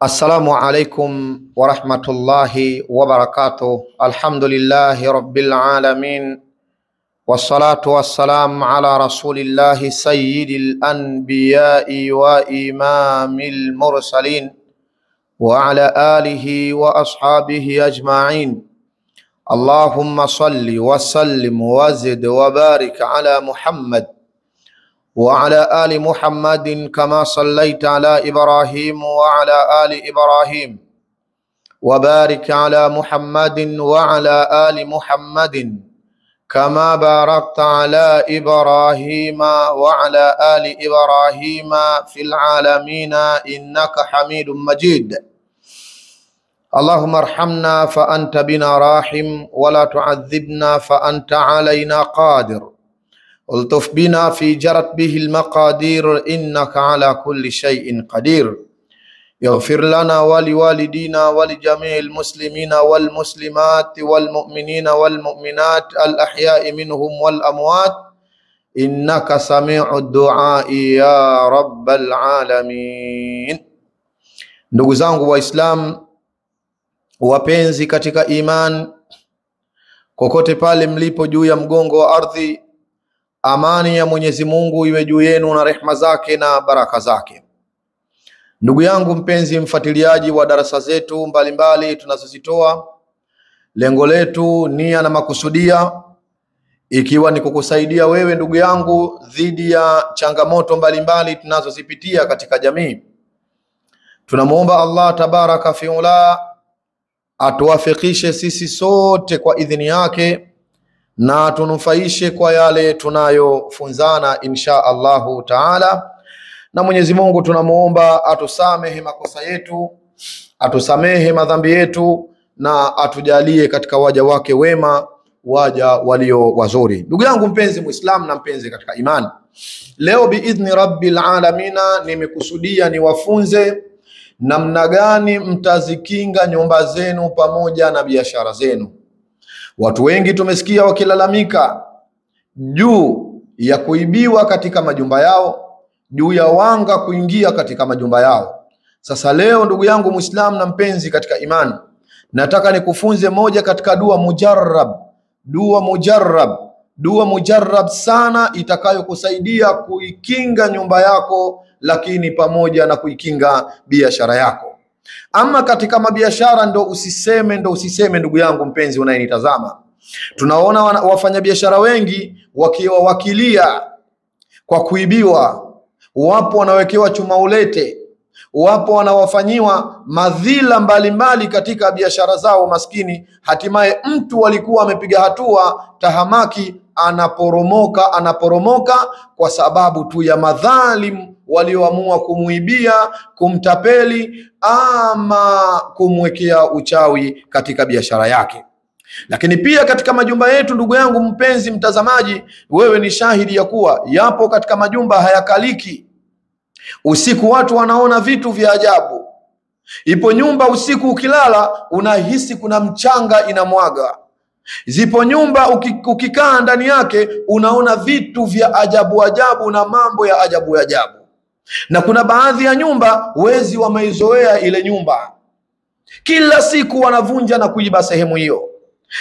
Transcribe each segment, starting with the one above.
Assalamu alaikum wa rahmatullahi wa barakatuh. Alhamdulillahi rabbil alamin. Wassalatu wassalamu ala rasulillahi sayyidil anbiyai wa imamil mursalin wa ala alihi wa ashabihi ajma'in. Allahumma salli wa sallim wa zid wa barik ala Muhammad وعلى آل محمد كما صليت على إبراهيم وعلى آل إبراهيم وبارك على محمد وعلى آل محمد كما باركت على إبراهيم وعلى آل إبراهيم في العالمين إنك حميد مجيد. اللهم ارحمنا فأنت بنا راحم ولا تعذبنا فأنت علينا قادر. الطف بنا في جرت به المقادير إنك على كل شيء قدير. يغفر لنا ولوالدينا ولجميع المسلمين والمسلمات والمؤمنين والمؤمنات الأحياء منهم والأموات إنك سميع الدعاء يا رب العالمين. Ndugu zangu Waislamu wapenzi katika iman, kokote pale mlipo juu ya mgongo wa ardhi, amani ya Mwenyezi Mungu iwe juu yenu na rehma zake na baraka zake. Ndugu yangu mpenzi mfuatiliaji wa darasa zetu mbalimbali tunazozitoa, lengo letu, nia na makusudia ikiwa ni kukusaidia wewe ndugu yangu dhidi ya changamoto mbalimbali tunazozipitia katika jamii. Tunamuomba Allah tabaraka fiula atuwafikishe sisi sote kwa idhini yake na tunufaishe kwa yale tunayofunzana insha Allahu taala. Na Mwenyezi Mungu tunamuomba atusamehe makosa yetu, atusamehe madhambi yetu, na atujalie katika waja wake wema, waja walio wazuri. Ndugu yangu mpenzi Muislamu na mpenzi katika imani, leo biidhni rabbil alamina nimekusudia niwafunze namna gani mtazikinga nyumba zenu pamoja na biashara zenu. Watu wengi tumesikia wakilalamika juu ya kuibiwa katika majumba yao, juu ya wanga kuingia katika majumba yao. Sasa leo ndugu yangu Muislamu na mpenzi katika imani, nataka nikufunze moja katika dua mujarrab sana itakayokusaidia kuikinga nyumba yako, lakini pamoja na kuikinga biashara yako. Ama katika mabiashara ndo usiseme ndugu yangu mpenzi unayenitazama. Tunaona wafanyabiashara wengi wakiwakilia kwa kuibiwa. Wapo wanawekewa chuma ulete, wapo wanawafanyiwa madhila mbalimbali katika biashara zao maskini. Hatimaye mtu walikuwa amepiga hatua tahamaki, anaporomoka kwa sababu tu ya madhalim walioamua kumuibia, kumtapeli ama kumwekea uchawi katika biashara yake. Lakini pia katika majumba yetu ndugu yangu mpenzi mtazamaji, wewe ni shahidi ya kuwa yapo katika majumba hayakaliki. Usiku watu wanaona vitu vya ajabu. Ipo nyumba usiku ukilala unahisi kuna mchanga inamwaga. Zipo nyumba ukikaa ndani yake unaona vitu vya ajabu na mambo ya ajabu. Na kuna baadhi ya nyumba wezi wameizoea ile nyumba. Kila siku wanavunja na kuiba sehemu hiyo.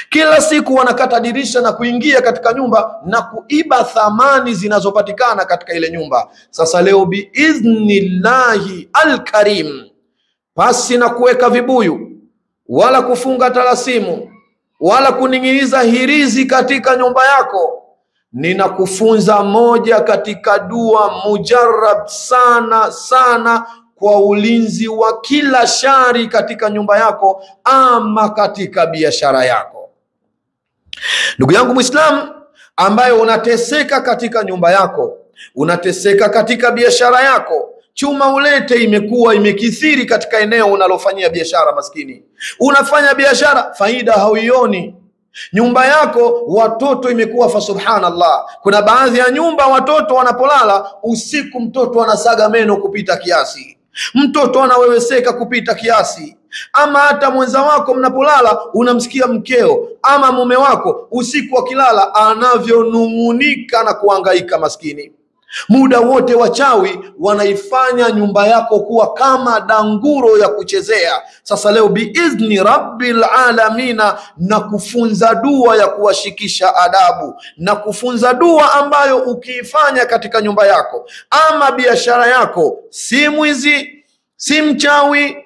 Kila siku wanakata dirisha na kuingia katika nyumba na kuiba thamani zinazopatikana katika ile nyumba. Sasa leo biidhnillahi alkarim, pasi na kuweka vibuyu wala kufunga talasimu wala kuning'iniza hirizi katika nyumba yako, ninakufunza moja katika dua mujarrab sana kwa ulinzi wa kila shari katika nyumba yako ama katika biashara yako. Ndugu yangu Muislamu ambaye unateseka katika nyumba yako, unateseka katika biashara yako, chuma ulete imekithiri katika eneo unalofanyia biashara maskini. Unafanya biashara, faida hauioni. Nyumba yako watoto imekuwa fa subhanallah. Kuna baadhi ya nyumba watoto wanapolala usiku, mtoto anasaga meno kupita kiasi, mtoto anaweweseka kupita kiasi. Ama hata mwenza wako mnapolala unamsikia mkeo ama mume wako usiku akilala anavyonung'unika na kuhangaika maskini. Muda wote wachawi wanaifanya nyumba yako kuwa kama danguro ya kuchezea. Sasa leo biizni rabbil alamina na kufunza dua ya kuwashikisha adabu, na kufunza dua ambayo ukiifanya katika nyumba yako ama biashara yako, si mwizi, si mchawi,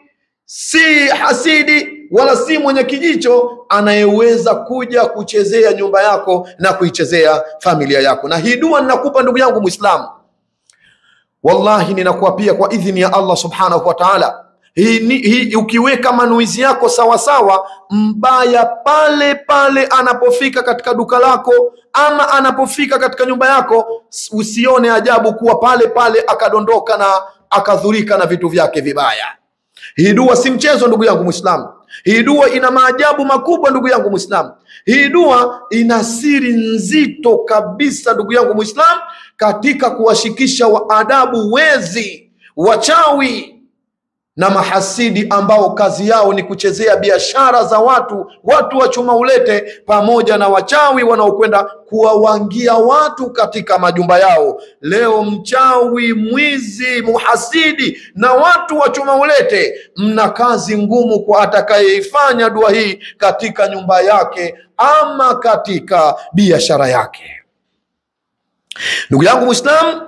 si hasidi, wala si mwenye kijicho anayeweza kuja kuchezea nyumba yako na kuichezea familia yako. Na hii dua ninakupa ndugu yangu Muislamu, wallahi ninakuapia kwa idhini ya Allah subhanahu wa ta'ala, hii ukiweka manuizi yako sawa sawa, mbaya pale pale anapofika katika duka lako ama anapofika katika nyumba yako, usione ajabu kuwa pale pale akadondoka na akadhurika na vitu vyake vibaya. Hii dua si mchezo ndugu yangu Muislamu. Hii dua ina maajabu makubwa ndugu yangu Muislamu. Hii dua ina siri nzito kabisa ndugu yangu Muislamu, katika kuwashikisha adabu wezi, wachawi na mahasidi ambao kazi yao ni kuchezea biashara za watu wa chuma ulete, pamoja na wachawi wanaokwenda kuwawangia watu katika majumba yao. Leo mchawi, mwizi, muhasidi na watu wa chuma ulete, mna kazi ngumu kwa atakayeifanya dua hii katika nyumba yake ama katika biashara yake. Ndugu yangu Muislamu,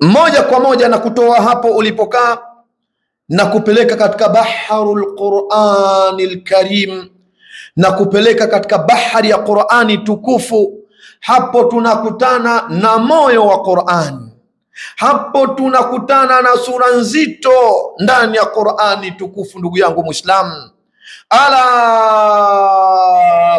moja kwa moja na kutoa hapo ulipokaa na kupeleka katika baharul Qur'anil Karim, na kupeleka katika bahari ya Qur'ani tukufu. Hapo tunakutana na moyo wa Qur'ani, hapo tunakutana na sura nzito ndani ya Qur'ani tukufu ndugu yangu Muislamu. Ala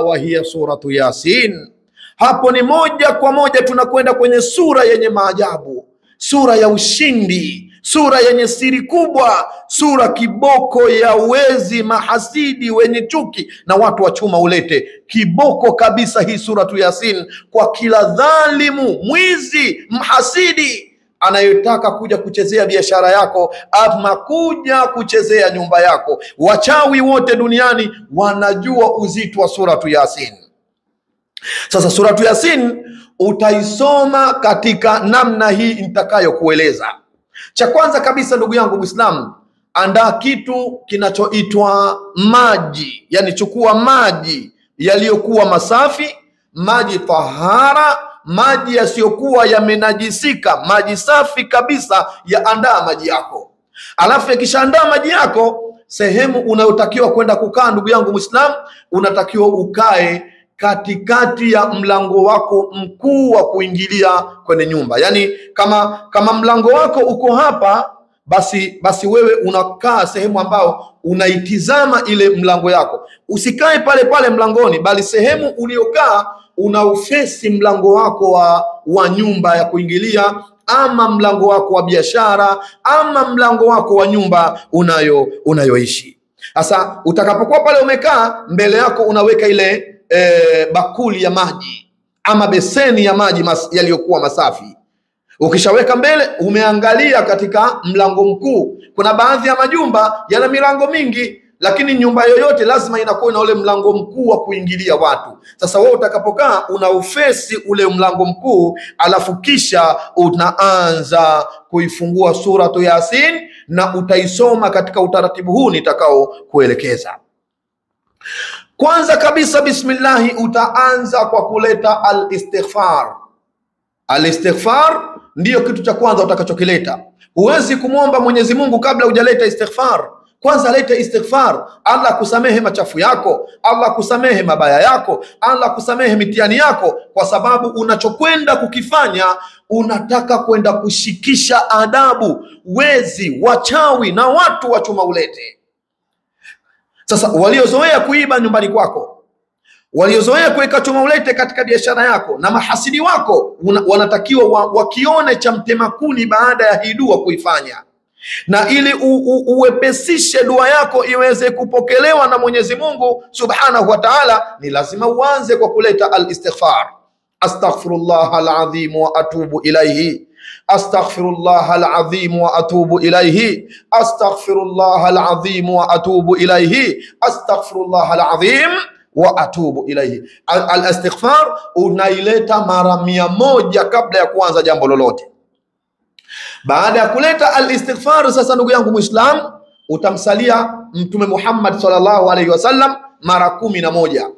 wa hiya suratu Yasin. Hapo ni moja kwa moja tunakwenda kwenye sura yenye maajabu, sura ya ushindi, sura yenye siri kubwa, sura kiboko ya wezi, mahasidi, wenye chuki na watu wa chuma ulete. Kiboko kabisa hii suratu Yasin kwa kila dhalimu, mwizi, mhasidi anayetaka kuja kuchezea biashara yako ama kuja kuchezea nyumba yako. Wachawi wote duniani wanajua uzito wa suratu Yasin. Sasa suratu Yasin utaisoma katika namna hii nitakayokueleza. Cha kwanza kabisa ndugu yangu Muislamu, andaa kitu kinachoitwa maji. Yani chukua maji yaliyokuwa masafi, maji tahara, maji yasiyokuwa yamenajisika, maji safi kabisa. Yaandaa maji yako. Alafu yakishaandaa maji yako, sehemu unayotakiwa kwenda kukaa ndugu yangu Muislamu, unatakiwa ukae katikati ya mlango wako mkuu wa kuingilia kwenye nyumba. Yani kama mlango wako uko hapa, basi wewe unakaa sehemu ambao unaitizama ile mlango yako. Usikae pale pale mlangoni, bali sehemu uliokaa unaufesi mlango wako wa nyumba ya kuingilia, ama mlango wako wa biashara, ama mlango wako wa nyumba unayoishi. Sasa utakapokuwa pale umekaa, mbele yako unaweka ile bakuli ya maji ama beseni ya maji yaliyokuwa masafi. Ukishaweka mbele, umeangalia katika mlango mkuu. Kuna baadhi ya majumba yana milango mingi, lakini nyumba yoyote lazima inakuwa na ule mlango mkuu wa kuingilia watu. Sasa wewe utakapokaa unaufesi ule mlango mkuu, alafu kisha unaanza kuifungua suratu Yasin na utaisoma katika utaratibu huu nitakao kuelekeza. Kwanza kabisa bismillahi, utaanza kwa kuleta al-istighfar. Al-istighfar ndiyo kitu cha kwanza utakachokileta. Huwezi kumwomba Mwenyezi Mungu kabla hujaleta istighfar. Kwanza leta istighfar. Allah kusamehe machafu yako, Allah kusamehe mabaya yako, Allah kusamehe mitihani yako, kwa sababu unachokwenda kukifanya unataka kwenda kushikisha adabu wezi, wachawi na watu wa chuma ulete. Sasa waliozoea kuiba nyumbani kwako, waliozoea kuweka chuma ulete katika biashara yako, na mahasidi wako wanatakiwa wakione cha mtema kuni baada ya hii dua kuifanya. Na ili uwepesishe dua yako iweze kupokelewa na Mwenyezi Mungu Subhanahu wa Ta'ala, ni lazima uanze kwa kuleta al-istighfar. Astaghfirullah al-azim wa atubu ilayhi. Astaghfirullah al-azim wa atubu ilayhi. Astaghfirullah al-azim wa atubu ilayhi. Astaghfirullah al-azim wa atubu ilayhi. Al-istighfar unaileta mara 100 kabla ya kuanza jambo lolote. Baada ya kuleta al-istighfar, sasa ndugu yangu Muislam, utamsalia Mtume Muhammad sallallahu alayhi wasallam mara 11.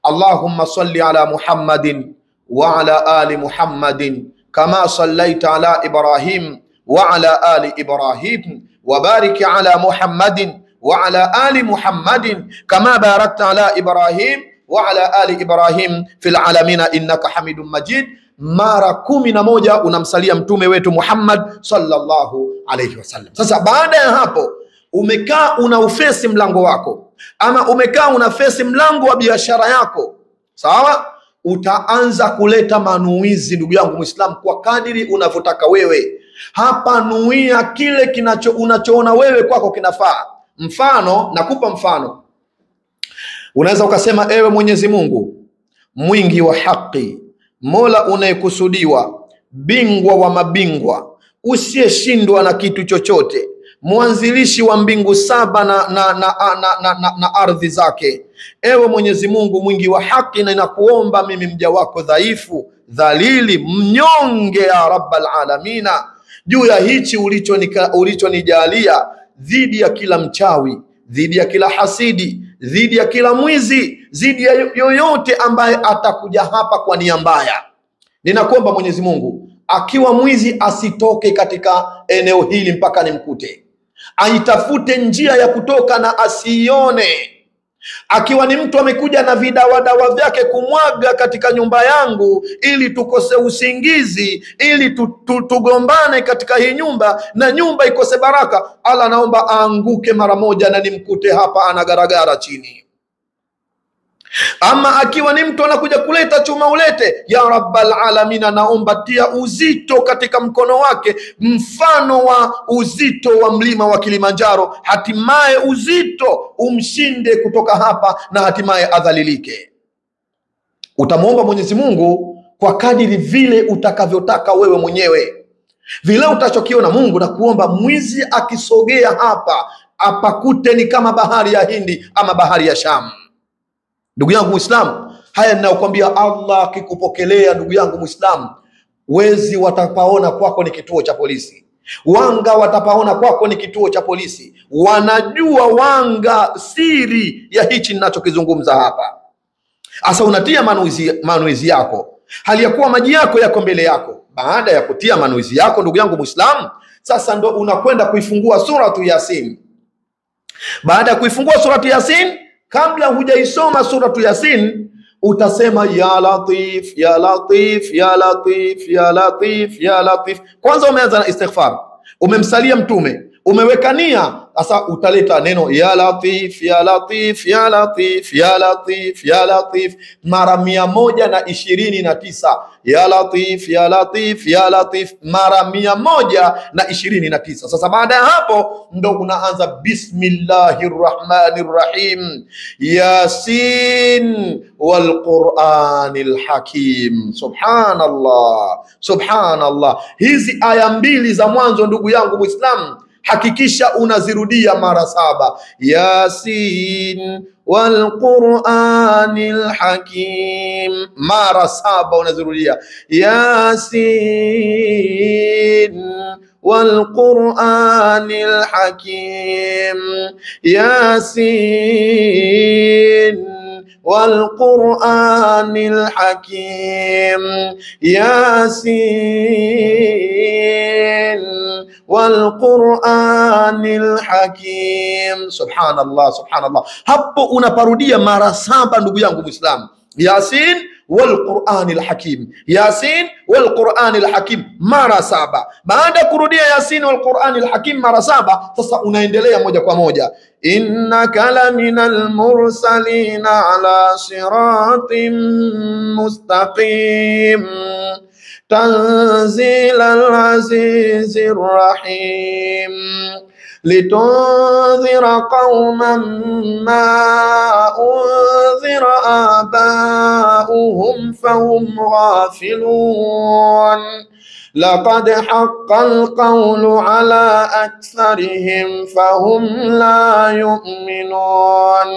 Allahumma salli ala Muhammadin wa ala ali Muhammadin kama sallaita ala Ibrahim wa ala ali Ibrahim wa barik ala Muhammadin wa ala ali Muhammadin kama barakta ala Ibrahim wa ala ali Ibrahim fil alamina innaka Hamidum Majid. Mara 11 unamsalia mtume wetu Muhammad sallallahu alayhi wasallam. Sasa baada ya hapo, umekaa una ufesi mlango wako, ama umekaa una fesi mlango wa biashara yako, sawa? Utaanza kuleta manuizi ndugu yangu Muislam kwa kadiri unavyotaka wewe. Hapa nuia kile unachoona wewe kwako kinafaa. Mfano, nakupa mfano. Unaweza ukasema, ewe Mwenyezi Mungu mwingi wa haki, Mola unayekusudiwa, bingwa wa mabingwa, usiyeshindwa na kitu chochote, mwanzilishi wa mbingu 7 na ardhi zake. Ewe Mwenyezi Mungu mwingi wa haki, na ninakuomba mimi mja wako dhaifu, dhalili, mnyonge, ya Rabbal Alamina, juu ya hichi ulichonijalia, dhidi ya kila mchawi, dhidi ya kila hasidi, dhidi ya kila mwizi, dhidi ya yoyote ambaye atakuja hapa kwa nia mbaya. Ninakuomba Mwenyezi Mungu, akiwa mwizi asitoke katika eneo hili mpaka nimkute, aitafute njia ya kutoka na asione. Akiwa ni mtu amekuja na vidawa vyake kumwaga katika nyumba yangu ili tukose usingizi, ili tugombane katika hii nyumba na nyumba ikose baraka, Allah naomba aanguke mara moja na nimkute hapa anagaragara chini. Ama akiwa ni mtu anakuja kuleta chuma ulete, ya Rabbal Alamina, naomba tia uzito katika mkono wake mfano wa uzito wa mlima wa Kilimanjaro, hatimaye uzito umshinde kutoka hapa na hatimaye adhalilike. Utamuomba Mwenyezi Mungu kwa kadiri vile utakavyotaka wewe mwenyewe, vile utachokiona. Mungu, na kuomba mwizi akisogea hapa apakute ni kama bahari ya Hindi ama bahari ya Sham. Ndugu yangu Muislamu, haya ninayokuambia, Allah akikupokelea ndugu yangu Muislamu, wezi watapaona kwako ni kituo cha polisi, wanga watapaona kwako ni kituo cha polisi. Wanajua wanga siri ya hichi ninachokizungumza hapa. Asa unatia manuizi yako hali ya kuwa maji yako yako mbele yako. Baada ya kutia manuizi yako ndugu yangu Muislamu, sasa ndo unakwenda kuifungua suratu Yasin. Baada ya kuifungua suratu Yasin, kabla hujaisoma suratu Yasin, utasema ya Latif, ya Latif, ya Latif, ya Latif, ya Latif. Kwanza umeanza na istighfar, umemsalia mtume, umeweka nia. Sasa utaleta neno ya Latif, ya Latif, ya Latif, ya Latif, ya Latif mara 129. Ya Latif, ya Latif, ya Latif mara 129. Sasa baada ya hapo ndo unaanza Bismillahirrahmanirrahim, Yasin wal Qur'anil Hakim. Subhanallah, subhanallah. Hizi aya mbili za mwanzo ndugu yangu Muislamu, hakikisha unazirudia mara 7. Yasin wal Qur'anil Hakim, mara 7 unazirudia. Yasin wal Qur'anil Hakim, Yasin wal Qur'anil Hakim, Yasin wal Qur'anil Hakim. Subhanallah, subhanallah. Hapo unaparudia mara 7 ndugu yangu Muislamu. Yasin wal Qur'anil Hakim, Yasin wal Qur'anil Hakim mara 7. Baada ya kurudia Yasin wal Qur'anil Hakim mara 7, sasa unaendelea moja kwa moja, innaka laminal mursalina ala siratin mustaqim, tanzilal azizir rahim, litunzira qauman ma unzira abauhum fahum ghafilun, laqad haqqal qawlu ala aktharihim fahum la yu'minun.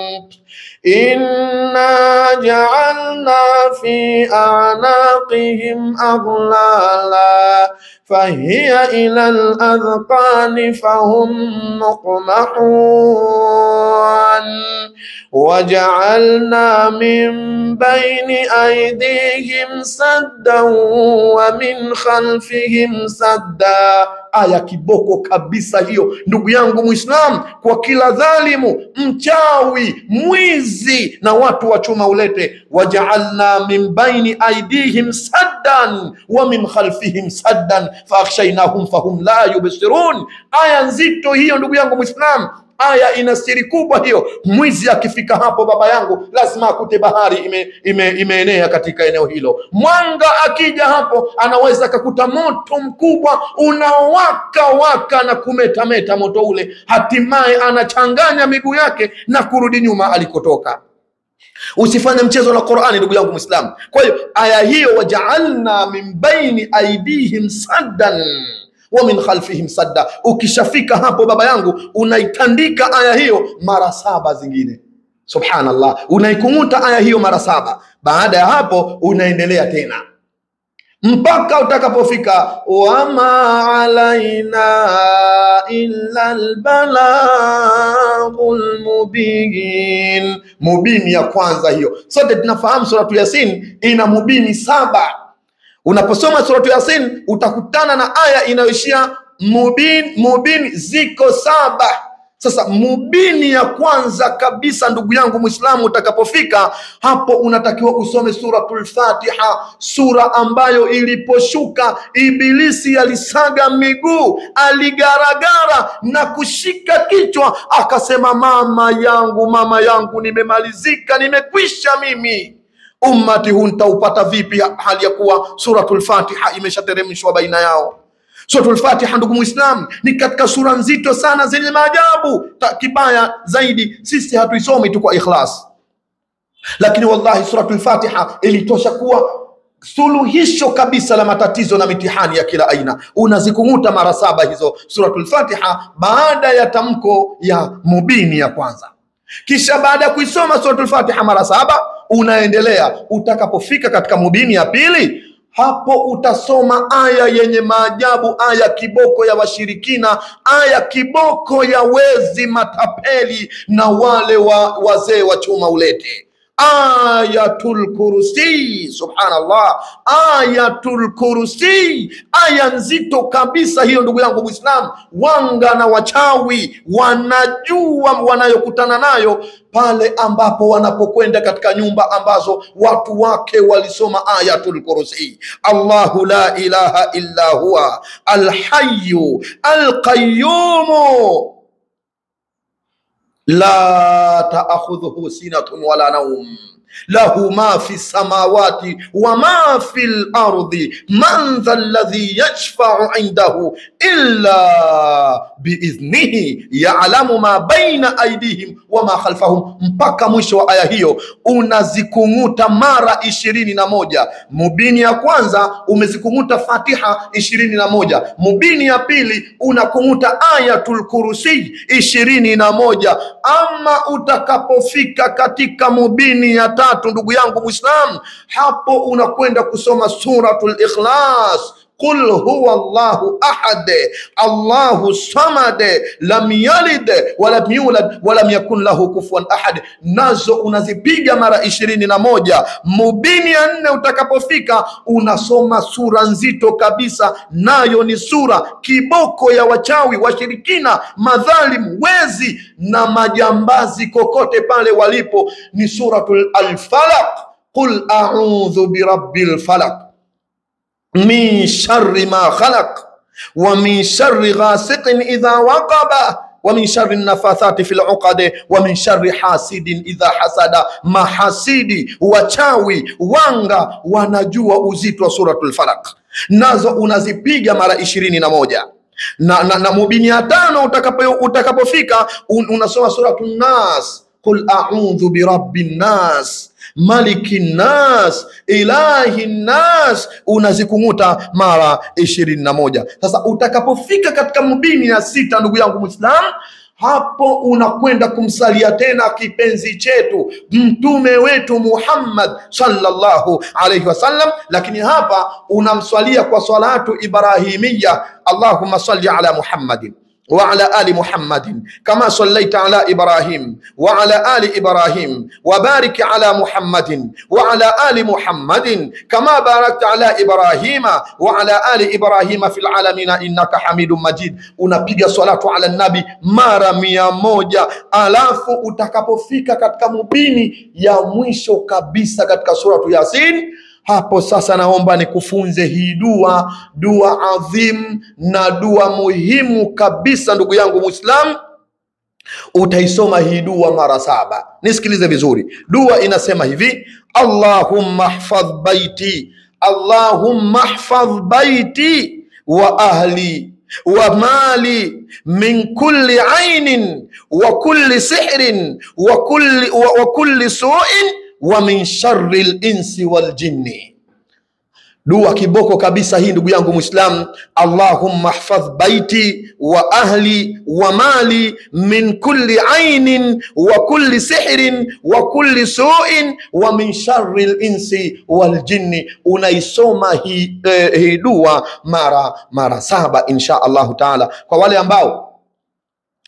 Inna ja'alna fi a'naqihim aghlala fahiya ila al-adhqani fahum muqmahun. Waja'alna min baini aydihim saddan wa min khalfihim sadda. Aya kiboko kabisa hiyo, ndugu yangu Muislam, kwa kila dhalimu, mchawi, mwizi na watu wa chuma ulete. Waja'alna min baini aydihim saddan wa min khalfihim saddan faakhshaynahum fahum la yubsirun. Aya nzito hiyo ndugu yangu Muislam. Aya ina siri kubwa hiyo. Mwizi akifika hapo, baba yangu, lazima akute bahari imeenea katika eneo hilo. Mwanga akija hapo, anaweza kakuta moto mkubwa unawaka na kumetameta moto ule. Hatimaye anachanganya miguu yake na kurudi nyuma alikotoka. Usifanye mchezo na Qur'ani ndugu yangu Muislamu. Kwa hiyo aya hiyo, waja'alna min baini aydihim saddan wa min khalfihim sadda, ukishafika hapo baba yangu, unaitandika aya hiyo mara 7 zingine. Subhanallah, unaikumuta aya hiyo mara 7. Baada ya hapo unaendelea tena mpaka utakapofika wama alaina illa albalagul mubin. Mubini ya kwanza hiyo. Sote tunafahamu suratu Yasin ina mubini 7. Unaposoma suratu Yasin utakutana na aya inayoishia mubin ziko 7. Sasa mubini ya kwanza kabisa ndugu yangu Muislamu, utakapofika hapo unatakiwa usome suratul Fatiha, sura ambayo iliposhuka Ibilisi alisaga miguu, aligaragara na kushika kichwa, akasema mama yangu, nimemalizika, nimekwisha mimi. Ummati huu nitaupata vipi hali ya kuwa suratul Fatiha imeshateremshwa baina yao? Suratul Fatiha ndugu Muislam ni katika sura nzito sana zenye maajabu. Kibaya zaidi sisi hatuisomi tu kwa ikhlas, lakini wallahi suratul Fatiha ilitosha kuwa suluhisho kabisa la matatizo na mitihani ya kila aina. Unazikumuta mara 7 hizo suratul Fatiha baada ya tamko ya mubini ya kwanza. Kisha baada ya kuisoma suratul Fatiha mara 7 unaendelea. Utakapofika katika mubini ya pili, hapo utasoma aya yenye maajabu, aya kiboko ya washirikina, aya kiboko ya wezi, matapeli na wale wazee wa chuma ulete. Ayatul Kursi, subhanallah, Ayatul Kursi, aya nzito kabisa hiyo ndugu yangu Muislam. Wanga na wachawi wanajua wanayokutana nayo pale ambapo wanapokwenda katika nyumba ambazo watu wake walisoma Ayatul Kursi. Allahu la ilaha illa huwa alhayyu alqayyum la ta'khudhuhu sinatun wala nawm lahu ma fi samawati wa ma fil ardi man dha alladhi yashfa'u indahu illa biiznihi ya'lamu ma baina aydihim wa ma khalfahum. Mpaka mwisho wa aya hiyo unazikumuta mara 21. Mubini ya kwanza umezikumuta Fatiha 21. Mubini ya pili unakumuta Ayatul Kursi 21. Ama utakapofika katika mubini ya tatu ndugu yangu Muislam, hapo unakwenda kusoma suratul Ikhlas. Qul huwa Allahu ahad Allahu samad lam yalid wa lam yulad wa lam yakun lahu kufuwan ahad. Nazo unazipiga mara 21. Mubini ya 4 utakapofika unasoma sura nzito kabisa, nayo ni sura kiboko ya wachawi, washirikina, madhalimu, wezi na majambazi kokote pale walipo. Ni suratul Al-Falaq. Qul a'udhu birabbil falaq min sharri ma khalaq wa min sharri ghasiqin idha waqaba wa min sharri nafathati fil uqad wa min sharri hasidin idha hasada. Mahasidi, wachawi, wanga wanajua uzito wa suratul Falaq, nazo unazipiga mara 21. Na mubini ya 5 utakapofika unasoma suratul Nas. Qul a'udhu birabbin nas malikin nas, ilahin nas, unazikunguta mara 21. Sasa utakapofika katika mubini ya 6, ndugu yangu Muislam, hapo unakwenda kumsalia tena kipenzi chetu mtume wetu Muhammad sallallahu alayhi wasallam, lakini hapa unamswalia kwa salatu ibrahimiyya. Allahumma salli ala Muhammadin wa ala ali Muhammadin kama sallaita ala Ibrahim wa ala ali Ibrahim wa barik ala Muhammadin wa ala ali Muhammadin kama barakta ala Ibrahima wa ala ali Ibrahima fil alamina innaka Hamidum Majid. Unapiga salatu ala nabi mara 100. Alafu utakapofika katika mubini ya mwisho kabisa katika suratu Yasin, hapo sasa naomba nikufunze hii dua adhim na dua muhimu kabisa, ndugu yangu Muislam. Utaisoma hii dua mara 7. Nisikilize vizuri. Dua inasema hivi: Allahumma hfadh baiti, Allahumma hfadh baiti wa ahli wa mali min kulli ainin wa kulli sihrin wa kulli su'in wa min sharri al-insi wal jinni. Dua kiboko kabisa hii, ndugu yangu Muislam. Allahumma hfadh baiti wa ahli wa mali min kulli ainin wa kulli sihrin wa kulli su'in wa min sharri al-insi wal jinni. Unaisoma hii dua mara 7 insha Allah taala. Kwa wale ambao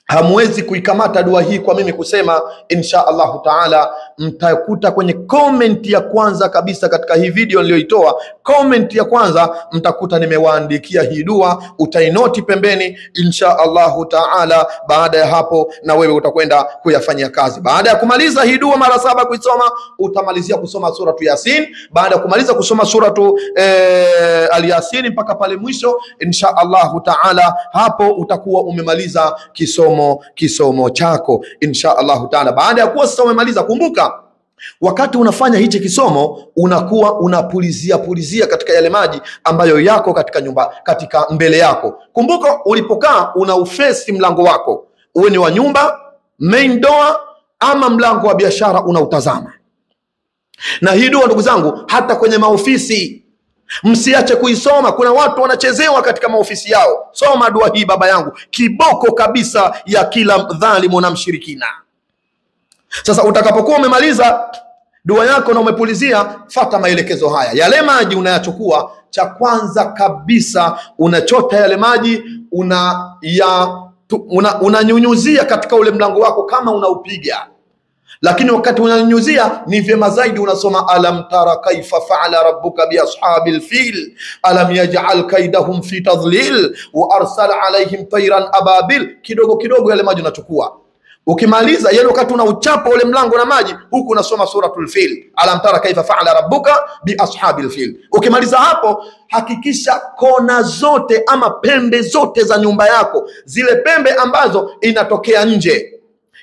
hamwezi kuikamata dua hii kwa mimi kusema, insha Allahu taala mtakuta kwenye comment ya kwanza kabisa katika hii video niliyoitoa, comment ya kwanza mtakuta nimewaandikia hii dua, utainoti pembeni insha Allahu taala. Baada ya hapo na wewe utakwenda kuyafanyia kazi. Baada ya kumaliza hii dua mara 7 kuisoma, utamalizia kusoma suratu Yasin. Baada ya kumaliza kusoma suratu al-Yasin mpaka pale mwisho, insha Allahu taala hapo utakuwa umemaliza kisomo chako insha Allahu taala. Baada ya kuwa sasa umemaliza, kumbuka wakati unafanya hichi kisomo unakuwa unapulizia katika yale maji ambayo yako katika nyumba, katika mbele yako. Kumbuka ulipokaa una ufesi mlango wako, uwe ni wa nyumba, main door ama mlango wa biashara, unautazama. Na hii dua ndugu zangu, hata kwenye maofisi msiache kuisoma. Kuna watu wanachezewa katika maofisi yao. Soma dua hii baba yangu, kiboko kabisa ya kila dhalimu na mshirikina. Sasa utakapokuwa umemaliza dua yako na umepulizia, fata maelekezo haya. Yale maji unayachukua, cha kwanza kabisa unachota yale maji, unanyunyuzia katika ule mlango wako kama unaupiga. Lakini wakati unanyunyuzia ni vyema zaidi unasoma alam tara kaifa fa'ala rabbuka bi ashabil fil alam yaj'al kaidahum fi tadlil wa arsala alaihim tayran ababil. Kidogo kidogo yale maji unachukua. Ukimaliza yale, wakati unauchapa ule mlango na maji, huku unasoma suratul fil, alam tara kaifa fa'ala rabbuka bi ashabil fil. Ukimaliza hapo, hakikisha kona zote ama pembe zote za nyumba yako, zile pembe ambazo inatokea nje,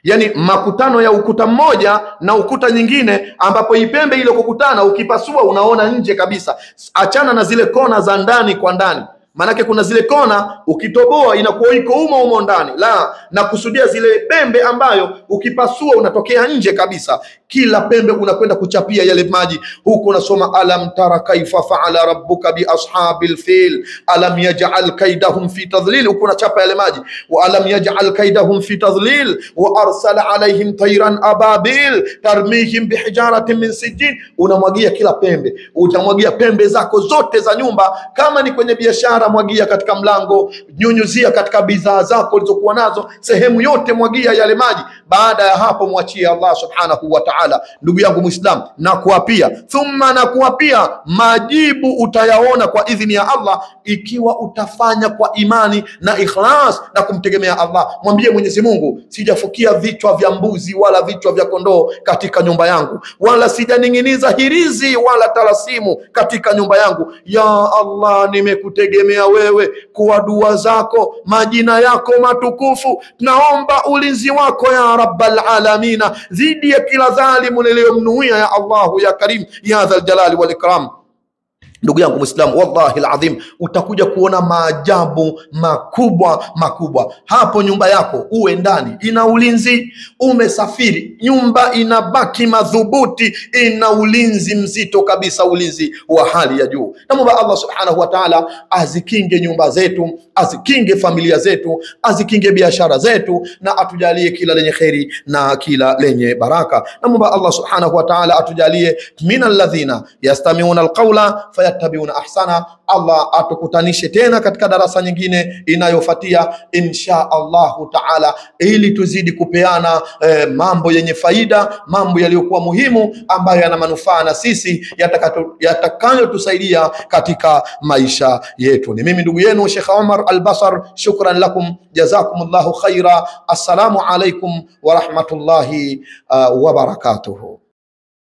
yani makutano ya ukuta mmoja na ukuta nyingine, ambapo hii pembe ile kukutana, ukipasua unaona nje kabisa. Achana na zile kona za ndani kwa ndani, manake kuna zile kona ukitoboa inakuwa iko umo ndani. La, na kusudia zile pembe ambayo ukipasua unatokea nje kabisa. Kila pembe unakwenda kuchapia yale maji, huku unasoma alam tara kaifa fa'ala rabbuka bi ashabil fil alam yaj'al kaidahum fi tadlil, huku unachapa yale maji, wa alam yaj'al kaidahum fi tadlil wa arsala alaihim tayran ababil tarmihim bihijaratin min sijjin. Unamwagia kila pembe, utamwagia pembe zako zote za nyumba. Kama ni kwenye biashara, mwagia katika mlango, nyunyuzia katika bidhaa zako ulizokuwa nazo, sehemu yote mwagia yale maji. Baada ya hapo mwachie Allah subhanahu wa ta'ala. Ndugu yangu Muislam, nakuapia thumma nakuapia, majibu utayaona kwa idhini ya Allah ikiwa utafanya kwa imani na ikhlas na kumtegemea Allah. Mwambie Mwenyezi Mungu, sijafukia vichwa vya mbuzi wala vichwa vya kondoo katika nyumba yangu, wala sijaning'iniza hirizi wala talasimu katika nyumba yangu. Ya Allah, nimekutegemea wewe kwa dua zako, majina yako matukufu. Naomba ulinzi wako ya rabbal alamina dhidi ya kila dhalimu niliyomnuia, ya Allahu ya Karim ya dhal jalali wal ikram. Ndugu yangu Muislamu, wallahi alazim, utakuja kuona maajabu makubwa. Hapo nyumba yako uwe ndani ina ulinzi, umesafiri nyumba inabaki madhubuti, ina ulinzi mzito kabisa, ulinzi wa hali ya juu. Naomba Allah subhanahu wa ta'ala azikinge nyumba zetu, azikinge familia zetu, azikinge biashara zetu, na atujalie kila lenye kheri na kila lenye baraka. Naomba Allah subhanahu wa ta'ala atujalie minal ladhina yastami'una alqawla fayattabi'una ahsana. Allah atukutanishe tena katika darasa nyingine inayofuatia insha Allahu ta'ala, ili tuzidi kupeana mambo yenye faida, mambo yaliyokuwa muhimu ambayo yana manufaa na sisi, yatakayotusaidia katika maisha yetu. Ni mimi ndugu yenu Sheikh Omar Al-Basar, shukran lakum, jazakumullahu khaira. Assalamu alaikum wa rahmatullahi wa barakatuhu.